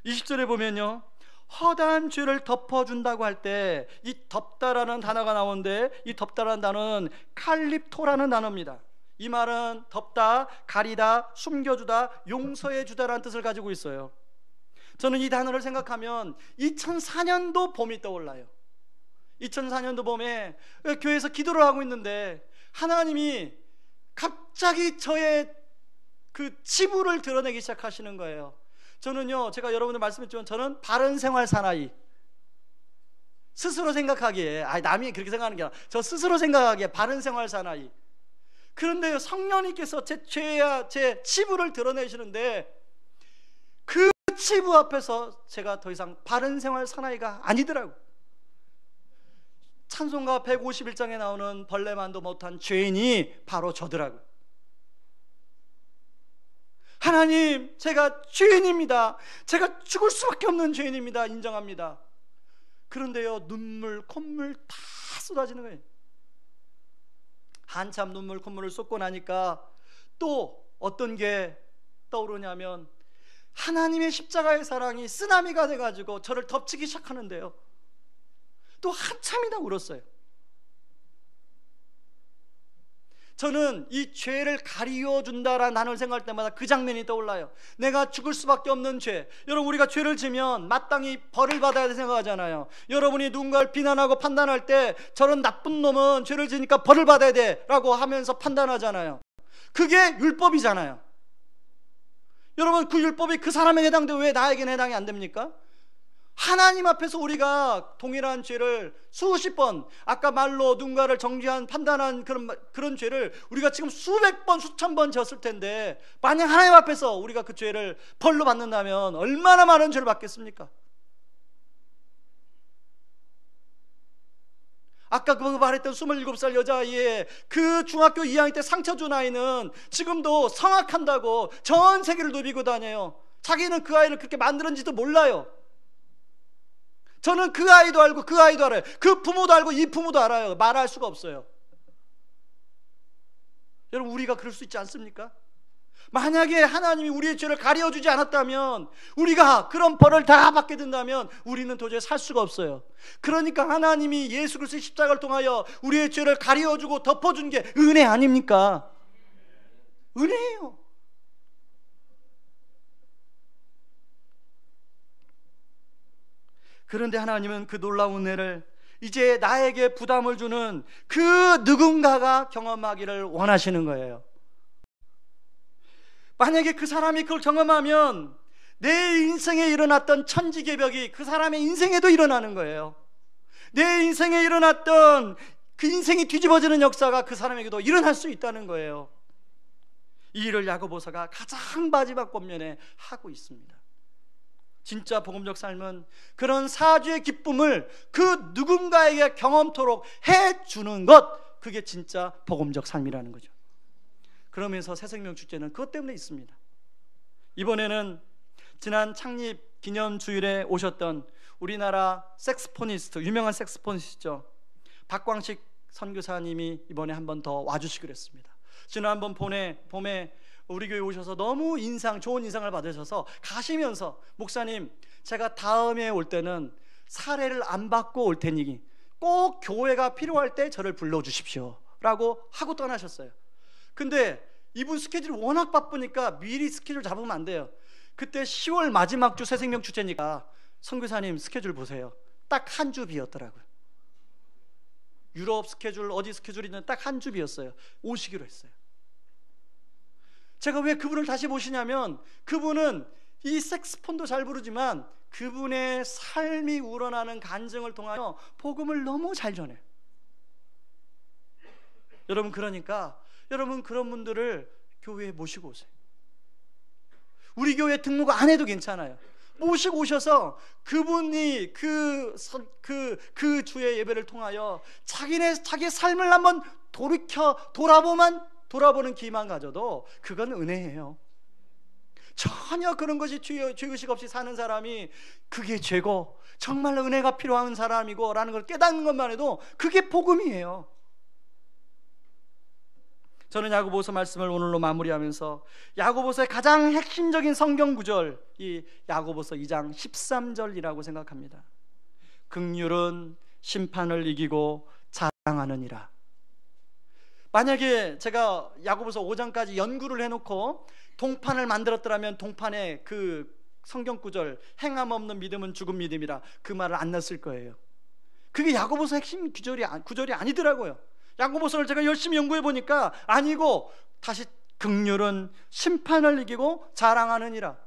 S1: 20절에 보면요, 허다한 죄를 덮어준다고 할 때 이 덮다라는 단어가 나오는데, 이 덮다라는 단어는 칼립토라는 단어입니다. 이 말은 덮다, 가리다, 숨겨주다, 용서해주다라는 뜻을 가지고 있어요. 저는 이 단어를 생각하면 2004년도 봄이 떠올라요. 2004년도 봄에 교회에서 기도를 하고 있는데 하나님이 갑자기 저의 그 치부를 드러내기 시작하시는 거예요. 저는요, 제가 여러분들 말씀했지만 저는 바른 생활 사나이, 스스로 생각하기에, 남이 그렇게 생각하는 게 아니라 저 스스로 생각하기에 바른 생활 사나이. 그런데요, 성령님께서 제 죄야, 제 치부를 드러내시는데 그 치부 앞에서 제가 더 이상 바른 생활 사나이가 아니더라고. 찬송가 151장에 나오는 벌레만도 못한 죄인이 바로 저더라고. 하나님, 제가 죄인입니다. 제가 죽을 수밖에 없는 죄인입니다. 인정합니다. 그런데요, 눈물, 콧물 다 쏟아지는 거예요. 한참 눈물, 콧물을 쏟고 나니까 또 어떤 게 떠오르냐면 하나님의 십자가의 사랑이 쓰나미가 돼가지고 저를 덮치기 시작하는데요, 또 한참이나 울었어요. 저는 이 죄를 가리워준다라는 단어를 생각할 때마다 그 장면이 떠올라요. 내가 죽을 수밖에 없는 죄. 여러분, 우리가 죄를 지면 마땅히 벌을 받아야 돼 생각하잖아요. 여러분이 누군가를 비난하고 판단할 때 저런 나쁜 놈은 죄를 지니까 벌을 받아야 돼 라고 하면서 판단하잖아요. 그게 율법이잖아요. 여러분, 그 율법이 그 사람에게 해당되고 왜 나에게는 해당이 안 됩니까? 하나님 앞에서 우리가 동일한 죄를 수십 번, 아까 말로 누군가를 정죄한, 판단한 그런 죄를 우리가 지금 수백 번, 수천 번 지었을 텐데, 만약 하나님 앞에서 우리가 그 죄를 벌로 받는다면 얼마나 많은 죄를 받겠습니까? 아까 그 말했던 27살 여자아이의 그 중학교 2학년 때 상처 준 아이는 지금도 성악한다고 전 세계를 누비고 다녀요. 자기는 그 아이를 그렇게 만들었는지도 몰라요. 저는 그 아이도 알고 그 아이도 알아요. 그 부모도 알고 이 부모도 알아요. 말할 수가 없어요. 여러분, 우리가 그럴 수 있지 않습니까? 만약에 하나님이 우리의 죄를 가려주지 않았다면, 우리가 그런 벌을 다 받게 된다면 우리는 도저히 살 수가 없어요. 그러니까 하나님이 예수 그리스도의 십자가를 통하여 우리의 죄를 가려주고 덮어준 게 은혜 아닙니까? 은혜예요. 그런데 하나님은 그 놀라운 은혜를 이제 나에게 부담을 주는 그 누군가가 경험하기를 원하시는 거예요. 만약에 그 사람이 그걸 경험하면 내 인생에 일어났던 천지개벽이 그 사람의 인생에도 일어나는 거예요. 내 인생에 일어났던 그 인생이 뒤집어지는 역사가 그 사람에게도 일어날 수 있다는 거예요. 이 일을 야고보서가 가장 마지막 권면에 하고 있습니다. 진짜 복음적 삶은 그런 사주의 기쁨을 그 누군가에게 경험토록 해주는 것, 그게 진짜 복음적 삶이라는 거죠. 그러면서 새생명 축제는 그것 때문에 있습니다. 이번에는 지난 창립 기념주일에 오셨던 우리나라 색스포니스트, 유명한 색스포니스트죠, 박광식 선교사님이 이번에 한 번 더 와주시기로 했습니다. 지난번 봄에 우리 교회 오셔서 너무 좋은 인상을 받으셔서 가시면서, 목사님, 제가 다음에 올 때는 사례를 안 받고 올 테니 꼭 교회가 필요할 때 저를 불러주십시오 라고 하고 떠나셨어요. 근데 이분 스케줄이 워낙 바쁘니까 미리 스케줄 잡으면 안 돼요. 그때 10월 마지막 주 새생명 축제니까 선교사님 스케줄 보세요. 딱 한 주 비었더라고요. 유럽 스케줄, 어디 스케줄이 있는 딱 한 주 비었어요. 오시기로 했어요. 제가 왜 그분을 다시 모시냐면, 그분은 이 색스폰도 잘 부르지만 그분의 삶이 우러나는 간증을 통하여 복음을 너무 잘 전해요. 여러분, 그러니까 여러분 그런 분들을 교회에 모시고 오세요. 우리 교회 등록 안 해도 괜찮아요. 모시고 오셔서 그분이 그 주의 예배를 통하여 자기의 삶을 한번 돌아보는 기만 가져도 그건 은혜예요. 전혀 그런 것이 죄의식 없이 사는 사람이 그게 죄고 정말로 은혜가 필요한 사람이고 라는 걸 깨닫는 것만 해도 그게 복음이에요. 저는 야고보서 말씀을 오늘로 마무리하면서 야고보서의 가장 핵심적인 성경 구절, 이 야고보서 2장 13절이라고 생각합니다. 긍휼은 심판을 이기고 자랑하느니라. 만약에 제가 야고보서 5장까지 연구를 해놓고 동판을 만들었더라면 동판에 그 성경 구절, 행함 없는 믿음은 죽은 믿음이라, 그 말을 안 넣었을 거예요. 그게 야고보서 핵심 구절이 아니더라고요. 야고보서를 제가 열심히 연구해 보니까 아니고, 다시 긍휼은 심판을 이기고 자랑하느니라.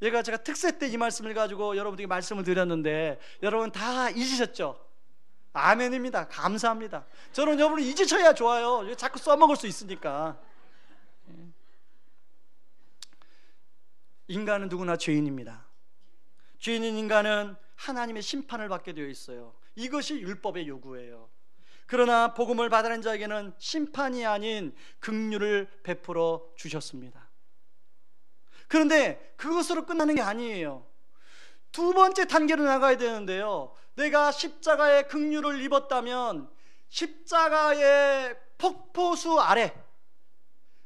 S1: 제가 특세 때 이 말씀을 가지고 여러분들에게 말씀을 드렸는데 여러분 다 잊으셨죠? 아멘입니다. 감사합니다. 저는 여러분이 잊으셔야 좋아요. 자꾸 써먹을 수 있으니까. 인간은 누구나 죄인입니다. 죄인인 인간은 하나님의 심판을 받게 되어 있어요. 이것이 율법의 요구예요. 그러나 복음을 받아낸 자에게는 심판이 아닌 긍휼을 베풀어 주셨습니다. 그런데 그것으로 끝나는 게 아니에요. 두 번째 단계로 나가야 되는데요, 내가 십자가의 긍휼을 입었다면 십자가의 폭포수 아래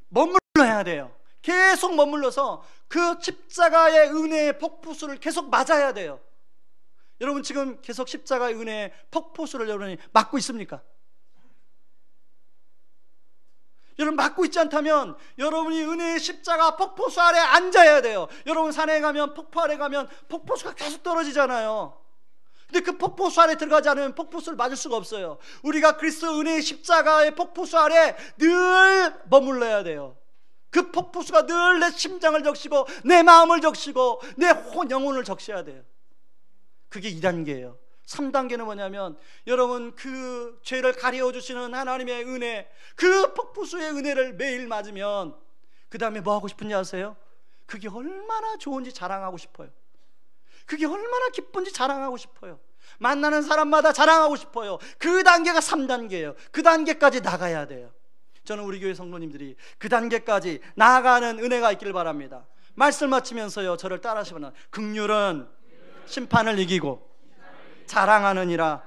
S1: 머물러야 돼요. 계속 머물러서 그 십자가의 은혜의 폭포수를 계속 맞아야 돼요. 여러분 지금 계속 십자가의 은혜의 폭포수를 여러분이 맞고 있습니까? 여러분 맞고 있지 않다면 여러분이 은혜의 십자가 폭포수 아래 앉아야 돼요. 여러분 산에 가면, 폭포 아래 가면 폭포수가 계속 떨어지잖아요. 근데 그 폭포수 아래 들어가지 않으면 폭포수를 맞을 수가 없어요. 우리가 그리스도 은혜의 십자가의 폭포수 아래 늘 머물러야 돼요. 그 폭포수가 늘 내 심장을 적시고 내 마음을 적시고 내 영혼을 적셔야 돼요. 그게 2단계예요. 3단계는 뭐냐면 여러분 그 죄를 가리워 주시는 하나님의 은혜, 그 폭포수의 은혜를 매일 맞으면 그 다음에 뭐 하고 싶은지 아세요? 그게 얼마나 좋은지 자랑하고 싶어요. 그게 얼마나 기쁜지 자랑하고 싶어요. 만나는 사람마다 자랑하고 싶어요. 그 단계가 3단계예요. 그 단계까지 나가야 돼요. 저는 우리 교회 성도님들이 그 단계까지 나아가는 은혜가 있기를 바랍니다. 말씀 마치면서요, 저를 따라하시면 긍휼은 심판을 이기고 자랑하느니라.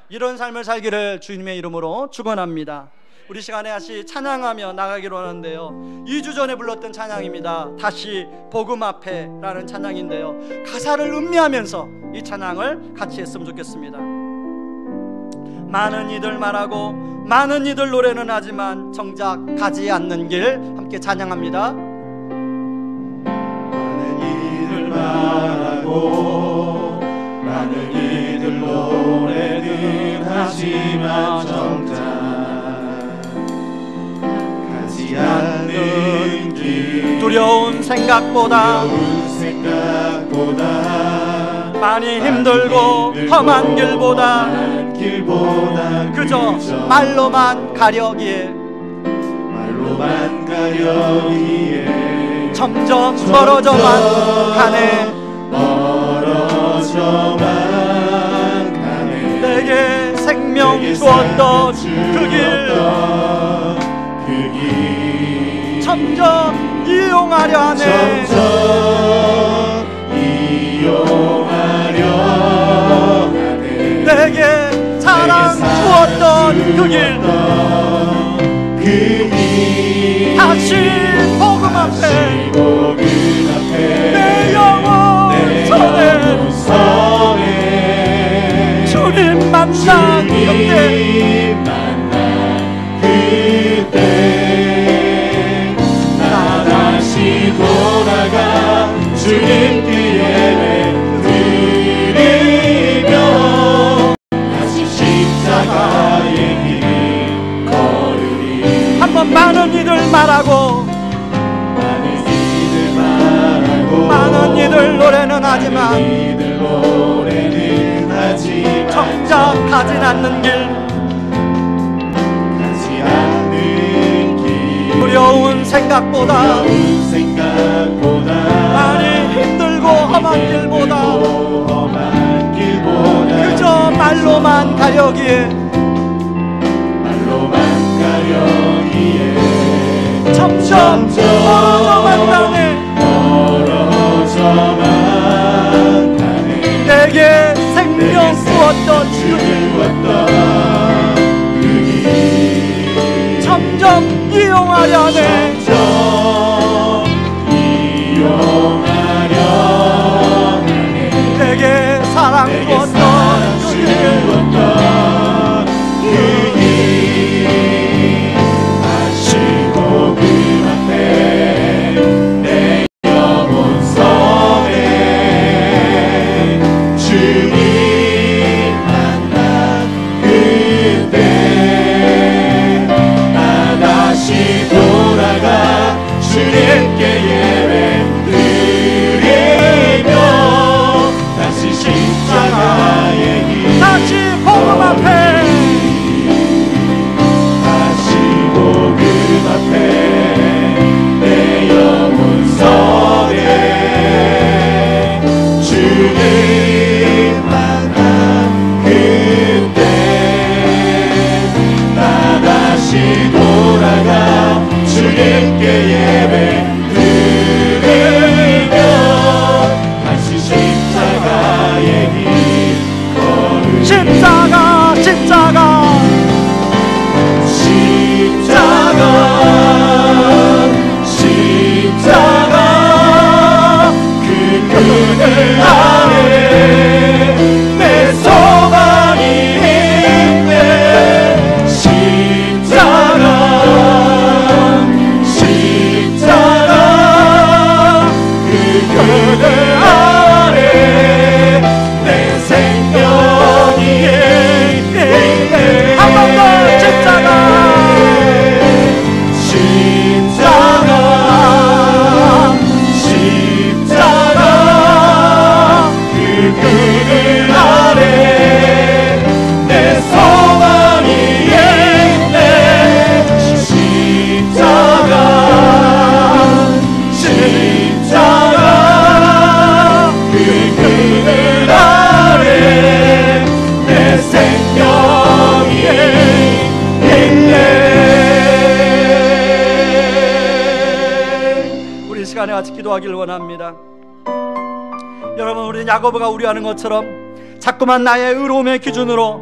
S1: 이런 삶을 살기를 주님의 이름으로 축원합니다. 우리 시간에 다시 찬양하며 나가기로 하는데요, 2주 전에 불렀던 찬양입니다. 다시 복음 앞에 라는 찬양인데요, 가사를 음미하면서 이 찬양을 같이 했으면 좋겠습니다. 많은 이들 말하고 많은 이들 노래는 하지만 정작 가지 않는 길, 함께 찬양합니다.
S2: 많은 이들 말하고 많은 이들 노래는 하지만 정작 가지 않는 길,
S1: 두려운 생각보다 많이 힘들고 험한 길보다 그저 말로만 가려기에 점점 멀어져만 가네. 내게 생명 주었던 그 길 점점 이용하려 하네. 내게 사랑 주었던 그 길 다시 복음 앞에 내 영혼 선에 주님 만난 그때 나 다시 돌아가 주님께 예배 드리며 다시 십자가의 길 걸으리. 한번 많은 이들 말하고 많은 이들 노래는 하지만 정작 가진 않는 길, 두려운 생각보다 많이 힘들고 험한 길보다 그저 말로만 가려기에 점점 멀어져만 가네. 내게 생명 주었던 그 길 점점 이용하려 하네. 내게 사랑 주었던 그 길 다시 복음 앞에 내 영혼 섬에 주님 구하길 원합니다. 여러분, 우리 야고보가 우려하는 것처럼 자꾸만 나의 의로움의 기준으로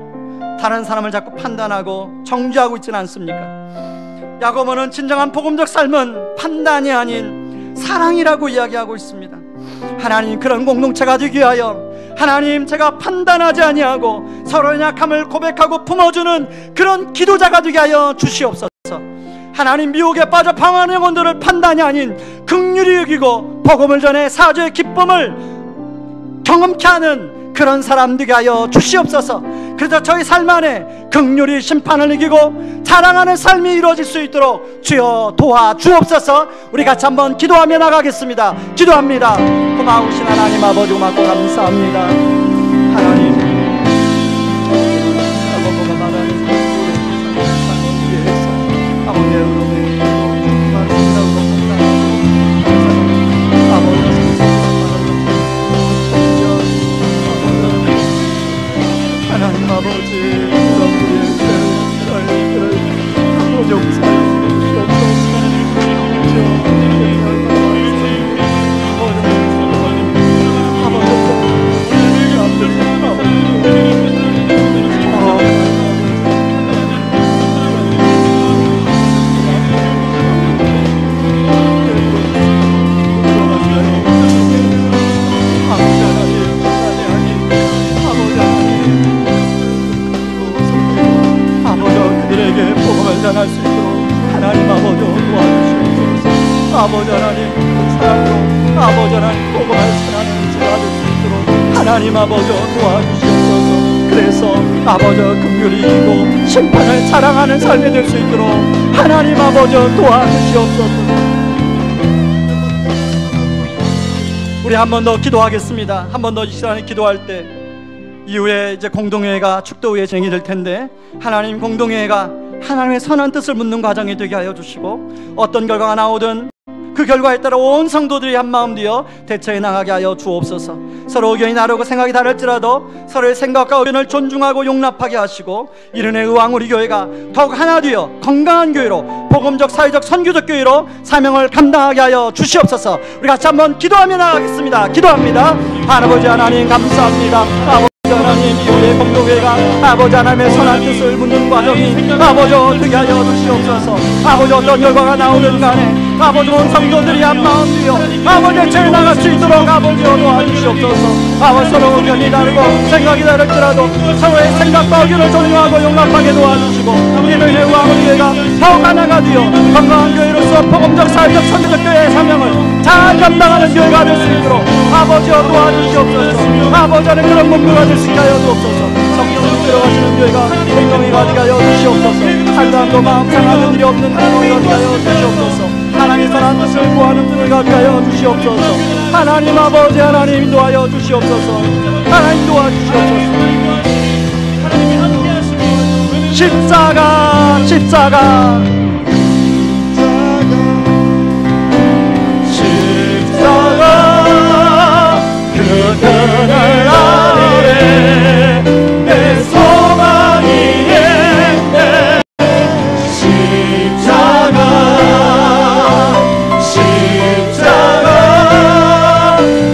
S1: 다른 사람을 자꾸 판단하고 정죄하고 있지는 않습니까? 야고보는 진정한 복음적 삶은 판단이 아닌 사랑이라고 이야기하고 있습니다. 하나님, 그런 공동체가 되기 위하여 하나님, 제가 판단하지 아니하고 서로의 약함을 고백하고 품어주는 그런 기도자가 되게 하여 주시옵소서. 하나님, 미혹에 빠져 방황하는 영혼들을 판단이 아닌 긍휼히 여기고 복음을 전해 사죄의 기쁨을 경험케 하는 그런 사람 되게 하여 주시옵소서. 그래서 저희 삶 안에 긍휼히 심판을 이기고 자랑하는 삶이 이루어질 수 있도록 주여 도와주옵소서. 우리 같이 한번 기도하며 나가겠습니다. 기도합니다. 고마우신 하나님 아버지, 고맙고 감사합니다. 하나님, 아버지가 말하는 삶을 위해서 아버지의 의로움에 하나님 아버지, 우리의 죄를 아버지 용서하여 주옵소서. 전할 수 있도록 하나님 아버지 도와주시옵소서. 아버지 하나님, 그 사랑으로 아버지 하나님 복음을 전하는 제가 될 수 있도록 하나님 아버지 도와주시옵소서. 그래서 아버지 긍휼히 이기고 심판을 자랑하는 삶이 될 수 있도록 하나님 아버지 도와주시옵소서. 우리 한 번 더 기도하겠습니다. 한 번 더 이 시간에 기도할 때 이후에 이제 공동회가 축도회에 진행이 될 텐데, 하나님 공동회가 하나님의 선한 뜻을 묻는 과정이 되게 하여 주시고 어떤 결과가 나오든 그 결과에 따라 온 성도들이 한마음 되어 대처해 나가게 하여 주옵소서. 서로 의견이 다르고 생각이 다를지라도 서로의 생각과 의견을 존중하고 용납하게 하시고 이른의 의왕 우리 교회가 더욱 하나 되어 건강한 교회로 복음적 사회적 선교적 교회로 사명을 감당하게 하여 주시옵소서. 우리 같이 한번 기도하며 나가겠습니다. 기도합니다. 아버지 하나님 감사합니다. 아버지 하나님, 이후에 공동회가 아버지 하나님의 선한 뜻을 묻는 과정이 아버지 어떻게 하여 주시옵소서. 아버지 어떤 결과가 나오는 간에 아버지 온 성도들이 한마음 되어 아버지 죄 나갈 수 있도록 아버지 도와주시옵소서. 아버지 서로 의견이 다르고 생각이 다를지라도 서로의 생각과 의견을 존중하고 용납하게 도와주시고 이른의 의왕의 교회가 더욱 하나가 되어 건강한 교회로서 복음적 사회적 선교적 교회의 사명을 잘 감당하는 교회가 될 수 있도록 아버지 도와주시옵소서. 아버지 하는 그런 목표가 될 수 있게 하여 주옵소서. 성령이 들어가시는 교회가 공동회가 되게 하여 주시옵소서. 살다함도 마음 상하는 일이 없는 공동회가 되게 하여 주시옵소서. 하나님 선한 뜻을 구하는 교회가 되게 하여 주시옵소서. 하나님 아버지, 하나님 도와여 주시옵소서. 하나님 도와주시옵소서. 십자가 십자가 그 그늘 아래 내 소망이 있네. 십자가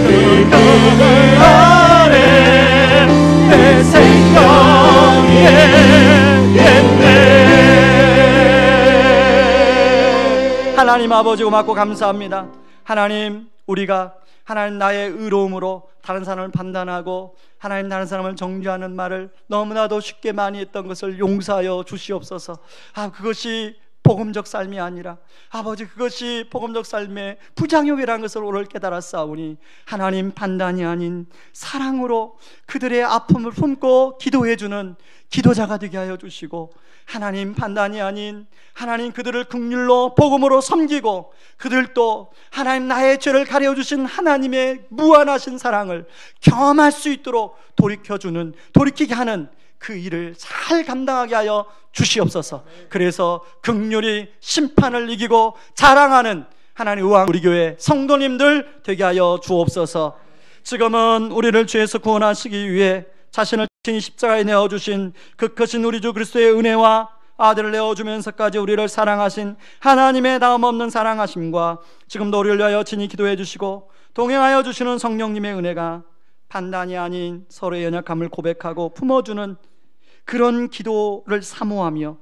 S1: 그 그늘 아래 내 생명이 있네. 하나님 아버지 고맙고 감사합니다. 하나님, 우리가 하나님 나의 의로움으로 다른 사람을 판단하고 하나님 다른 사람을 정죄하는 말을 너무나도 쉽게 많이 했던 것을 용서하여 주시옵소서. 그것이 복음적 삶이 아니라 아버지 그것이 복음적 삶의 부장욕이라는 것을 오늘 깨달았사오니 하나님 판단이 아닌 사랑으로 그들의 아픔을 품고 기도해주는 기도자가 되게 하여 주시고 하나님 판단이 아닌 하나님 그들을 긍휼로 복음으로 섬기고 그들도 하나님 나의 죄를 가려주신 하나님의 무한하신 사랑을 경험할 수 있도록 돌이키게 하는 그 일을 잘 감당하게 하여 주시옵소서. 그래서 긍휼히 심판을 이기고 자랑하는 하나님 의왕 우리 교회 성도님들 되게 하여 주옵소서. 지금은 우리를 죄에서 구원하시기 위해 자신을 친히 십자가에 내어주신 그 크신 우리 주 그리스도의 은혜와 아들을 내어주면서까지 우리를 사랑하신 하나님의 다음없는 사랑하심과 지금도 우리를 위하여 친히 기도해 주시고 동행하여 주시는 성령님의 은혜가 판단이 아닌 서로의 연약함을 고백하고 품어주는 그런 기도를 사모하며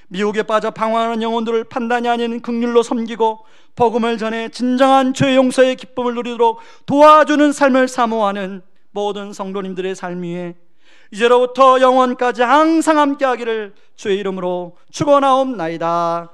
S1: 미혹에 빠져 방황하는 영혼들을 판단이 아닌 긍휼로 섬기고 복음을 전해 진정한 죄 용서의 기쁨을 누리도록 도와주는 삶을 사모하는 모든 성도님들의 삶 위에 이제로부터 영원까지 항상 함께하기를 주의 이름으로 축원하옵나이다.